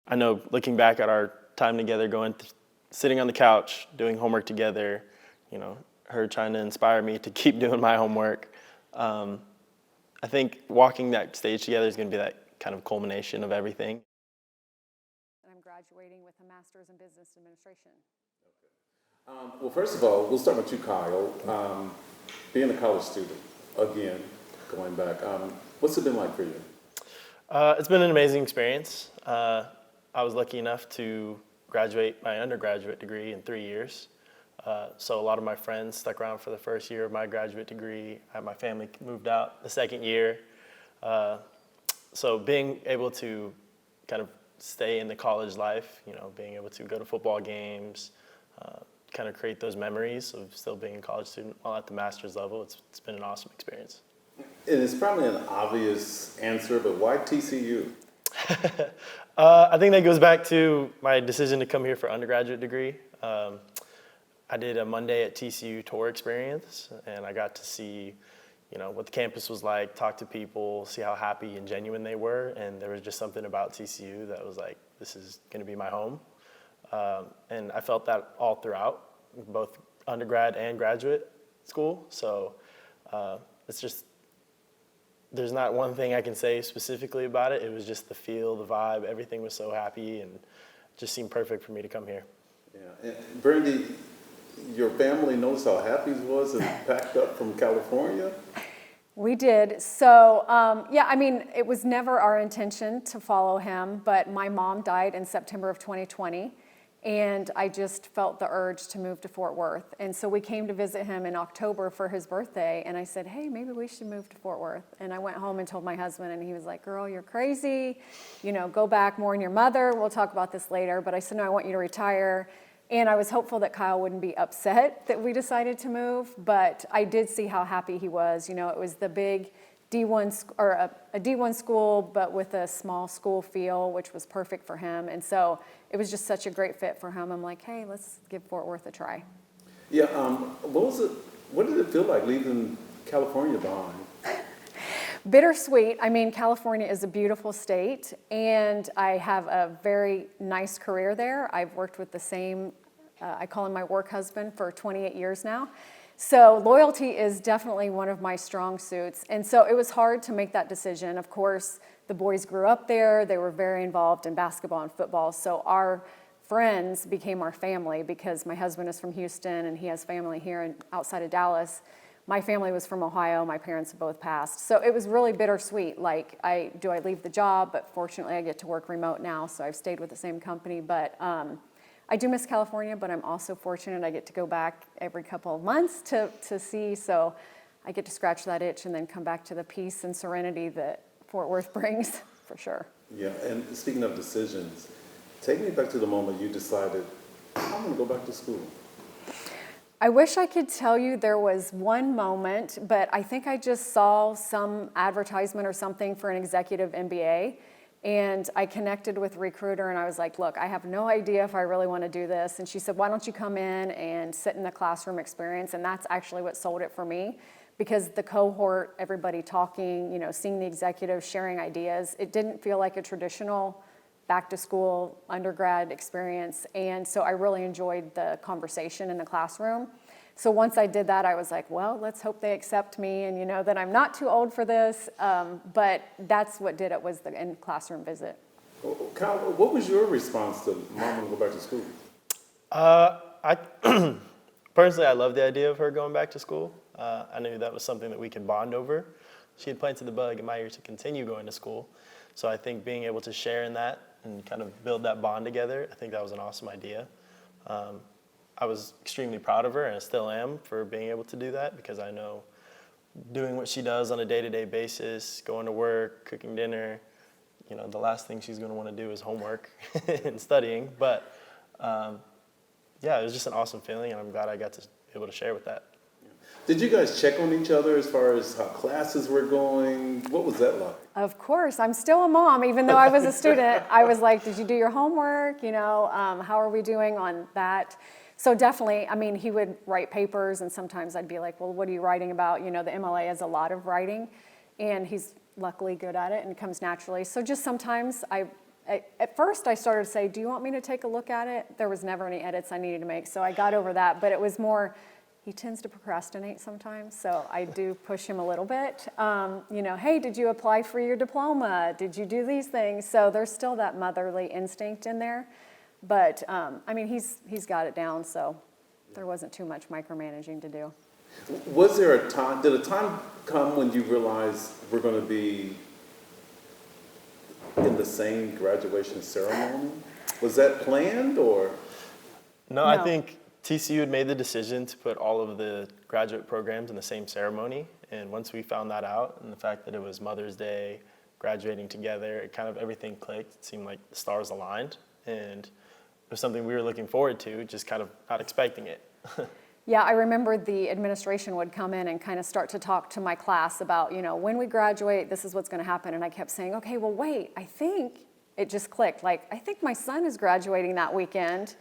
I know looking back at our time together, sitting on the couch, doing homework together, her trying to inspire me to keep doing my homework. I think walking that stage together is going to be that kind of culmination of everything. I'm graduating with a master's in business administration. Well, first of all, we'll start with you, Kyle. Being a college student, again, going back, what's it been like for you? It's been an amazing experience. I was lucky enough to graduate my undergraduate degree in 3 years. So a lot of my friends stuck around for the first year of my graduate degree. My family moved out the second year. So being able to kind of stay in the college life, being able to go to football games, kind of create those memories of still being a college student while at the master's level, it's been an awesome experience. And it's probably an obvious answer, but why TCU? I think that goes back to my decision to come here for undergraduate degree. I did a Monday at TCU tour experience, and I got to see, what the campus was like, talk to people, see how happy and genuine they were, and there was just something about TCU that was like, this is going to be my home. And I felt that all throughout, both undergrad and graduate school. So it's just, there's not one thing I can say specifically about it. It was just the feel, the vibe, everything was so happy, and it just seemed perfect for me to come here. Yeah, and Brandi, your family knows how happy he was and packed up from California? We did. So, it was never our intention to follow him, but my mom died in September of 2020, and I just felt the urge to move to Fort Worth. And so we came to visit him in October for his birthday, and I said, hey, maybe we should move to Fort Worth. And I went home and told my husband, and he was like, girl, you're crazy. Go back, mourn your mother. We'll talk about this later. But I said, no, I want you to retire. And I was hopeful that Kyle wouldn't be upset that we decided to move, but I did see how happy he was. It was the big D1 or a D1 school, but with a small school feel, which was perfect for him. And so it was just such a great fit for him. I'm like, hey, let's give Fort Worth a try. Yeah. What did it feel like leaving California behind? Bittersweet. California is a beautiful state, and I have a very nice career there. I've worked with the same, I call him my work husband, for 28 years now. So loyalty is definitely one of my strong suits. And so it was hard to make that decision. Of course, the boys grew up there. They were very involved in basketball and football. So our friends became our family because my husband is from Houston and he has family here outside of Dallas. My family was from Ohio. My parents have both passed. So it was really bittersweet. Like, do I leave the job? But fortunately, I get to work remote now, so I've stayed with the same company. But I do miss California, but I'm also fortunate I get to go back every couple of months to see. So I get to scratch that itch and then come back to the peace and serenity that Fort Worth brings, for sure. Yeah, and speaking of decisions, take me back to the moment you decided, I'm going to go back to school. I wish I could tell you there was one moment, but I think I just saw some advertisement or something for an executive MBA, and I connected with a recruiter, and I was like, look, I have no idea if I really want to do this. And she said, why don't you come in and sit in the classroom experience? And that's actually what sold it for me, because the cohort, everybody talking, seeing the executives sharing ideas, it didn't feel like a traditional back to school undergrad experience. And so I really enjoyed the conversation in the classroom. So once I did that, I was like, well, let's hope they accept me and that I'm not too old for this. But that's what did it, was the in-classroom visit. Kyle, what was your response to mom to go back to school? Personally, I love the idea of her going back to school. I knew that was something that we could bond over. She had planted the bug in my ear to continue going to school. So I think being able to share in that and kind of build that bond together, I think that was an awesome idea. I was extremely proud of her, and I still am, for being able to do that, because I know doing what she does on a day-to-day basis, going to work, cooking dinner, the last thing she's going to want to do is homework and studying. But it was just an awesome feeling, and I'm glad I got to be able to share with that. Did you guys check on each other as far as how classes were going? What was that like? Of course. I'm still a mom, even though I was a student. I was like, did you do your homework? How are we doing on that? So definitely, he would write papers, and sometimes I'd be like, well, what are you writing about? The MLA has a lot of writing, and he's luckily good at it and it comes naturally. So just sometimes I At first I started to say, do you want me to take a look at it? There was never any edits I needed to make, so I got over that, but it was more, he tends to procrastinate sometimes, so I do push him a little bit. Hey, did you apply for your diploma? Did you do these things? So there's still that motherly instinct in there, but he's got it down, so there wasn't too much micromanaging to do. Was there a time, did a time come when you realized we're going to be in the same graduation ceremony? Was that planned or? No, I think TCU had made the decision to put all of the graduate programs in the same ceremony. And once we found that out, and the fact that it was Mother's Day, graduating together, it kind of everything clicked. It seemed like the stars aligned. And it was something we were looking forward to, just kind of not expecting it. Yeah, I remember the administration would come in and kind of start to talk to my class about, when we graduate, this is what's going to happen. And I kept saying, okay, well, wait, I think it just clicked. Like, I think my son is graduating that weekend.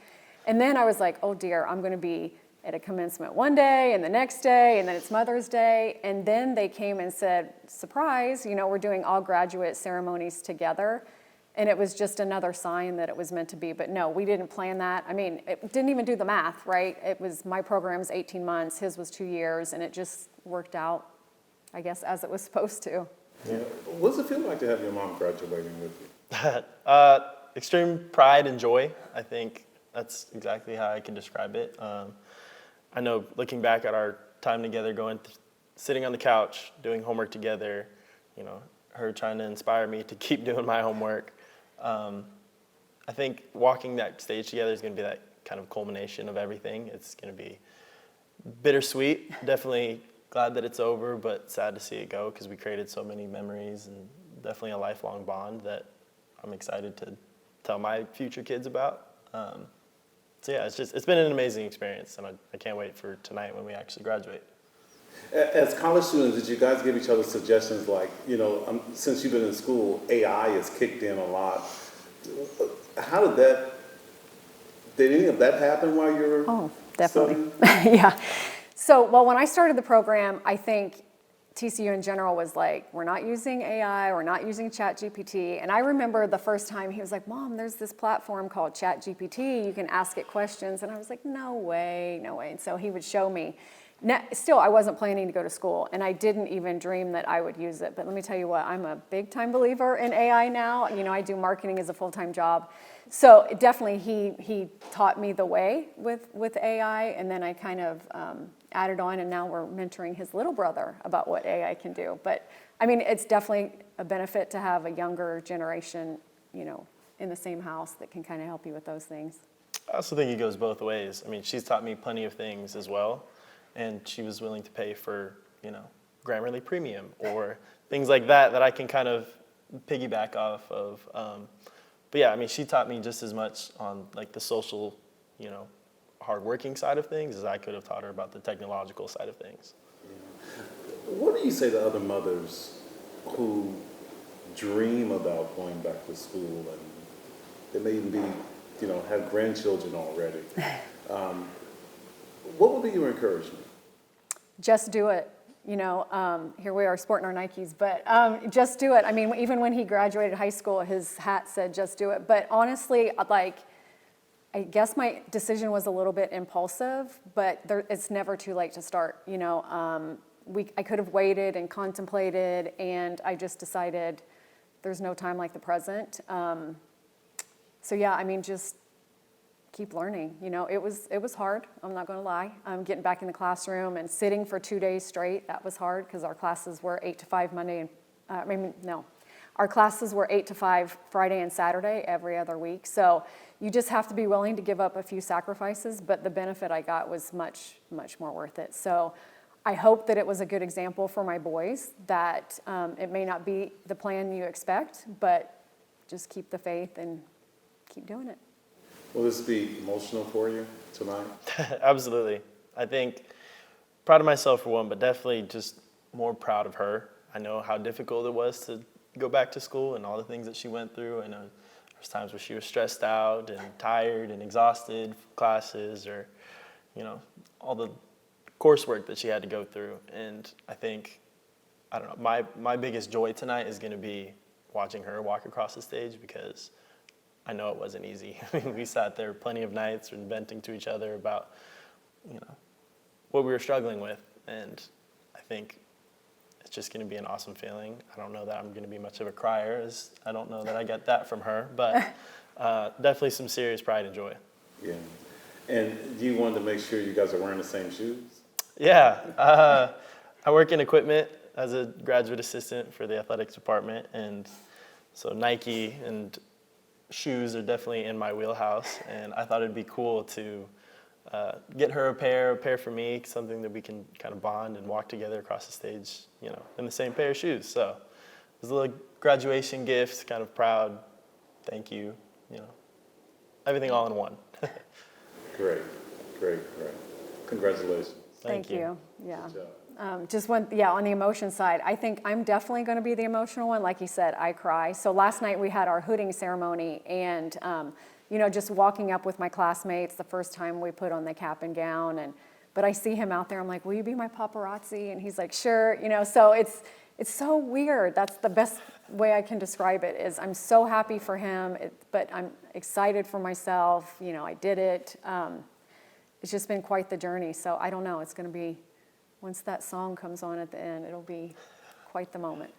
And then I was like, oh dear, I'm going to be at a commencement one day and the next day, and then it's Mother's Day. And then they came and said, surprise, we're doing all graduate ceremonies together. And it was just another sign that it was meant to be. But no, we didn't plan that. It didn't even do the math, right? It was, my program's 18 months, his was 2 years, and it just worked out, I guess, as it was supposed to. Yeah. What does it feel like to have your mom graduating with you? Extreme pride and joy. I think that's exactly how I can describe it. I know looking back at our time together, sitting on the couch, doing homework together, her trying to inspire me to keep doing my homework. I think walking that stage together is going to be that kind of culmination of everything. It's going to be bittersweet. Definitely glad that it's over, but sad to see it go because we created so many memories and definitely a lifelong bond that I'm excited to tell my future kids about. So yeah, it's been an amazing experience, and I can't wait for tonight when we actually graduate. As college students, did you guys give each other suggestions like, since you've been in school, AI has kicked in a lot. How did any of that happen while you were Oh, definitely. studying? Yeah. So, when I started the program, I think TCU in general was like, we're not using AI, we're not using ChatGPT. And I remember the first time he was like, Mom, there's this platform called ChatGPT. You can ask it questions. And I was like, no way, no way. And so he would show me. Still, I wasn't planning to go to school, and I didn't even dream that I would use it. But let me tell you what, I'm a big-time believer in AI now. I do marketing as a full-time job. So definitely he taught me the way with AI, and then I kind of added on, and now we're mentoring his little brother about what AI can do. But, it's definitely a benefit to have a younger generation, in the same house that can kind of help you with those things. I also think it goes both ways. She's taught me plenty of things as well. And she was willing to pay for, Grammarly Premium or things like that I can kind of piggyback off of. But yeah, she taught me just as much on like the social, hardworking side of things as I could have taught her about the technological side of things. What do you say to other mothers who dream about going back to school and they may even be, have grandchildren already? What would be your encouragement? Just do it. Here we are sporting our Nikes, but just do it. Even when he graduated high school, his hat said, just do it. But honestly, I guess my decision was a little bit impulsive, but it's never too late to start. I could have waited and contemplated, and I just decided there's no time like the present. So yeah, just keep learning. It was hard. I'm not going to lie. Getting back in the classroom and sitting for 2 days straight, that was hard because our classes were 8 to 5 Monday and our classes were 8 to 5 Friday and Saturday every other week. So you just have to be willing to give up a few sacrifices, but the benefit I got was much, much more worth it. So I hope that it was a good example for my boys that it may not be the plan you expect, but just keep the faith and keep doing it. Will this be emotional for you tonight? Absolutely. I think proud of myself for one, but definitely just more proud of her. I know how difficult it was to go back to school and all the things that she went through. I know there's times where she was stressed out and tired and exhausted from classes or, all the coursework that she had to go through. And I think, my biggest joy tonight is going to be watching her walk across the stage because I know it wasn't easy. We sat there plenty of nights and venting to each other about, what we were struggling with. And I think it's just going to be an awesome feeling. I don't know that I'm going to be much of a crier, as I don't know that I get that from her, but definitely some serious pride and joy. Yeah. And you wanted to make sure you guys are wearing the same shoes? Yeah. I work in equipment as a graduate assistant for the athletics department, and so Nike and shoes are definitely in my wheelhouse, and I thought it'd be cool to get her a pair for me, something that we can kind of bond and walk together across the stage, in the same pair of shoes. So it was a little graduation gift, kind of proud, thank you, everything all in one. Great. Congratulations. Thank you. Yeah. Good job. On the emotion side, I think I'm definitely going to be the emotional one. Like you said, I cry. So last night we had our hooting ceremony, and just walking up with my classmates the first time we put on the cap and gown, but I see him out there. I'm like, "Will you be my paparazzi?" And he's like, "Sure." So it's so weird. That's the best way I can describe it. Is I'm so happy for him, but I'm excited for myself. I did it. It's just been quite the journey. So I don't know. It's going to be. Once that song comes on at the end, it'll be quite the moment.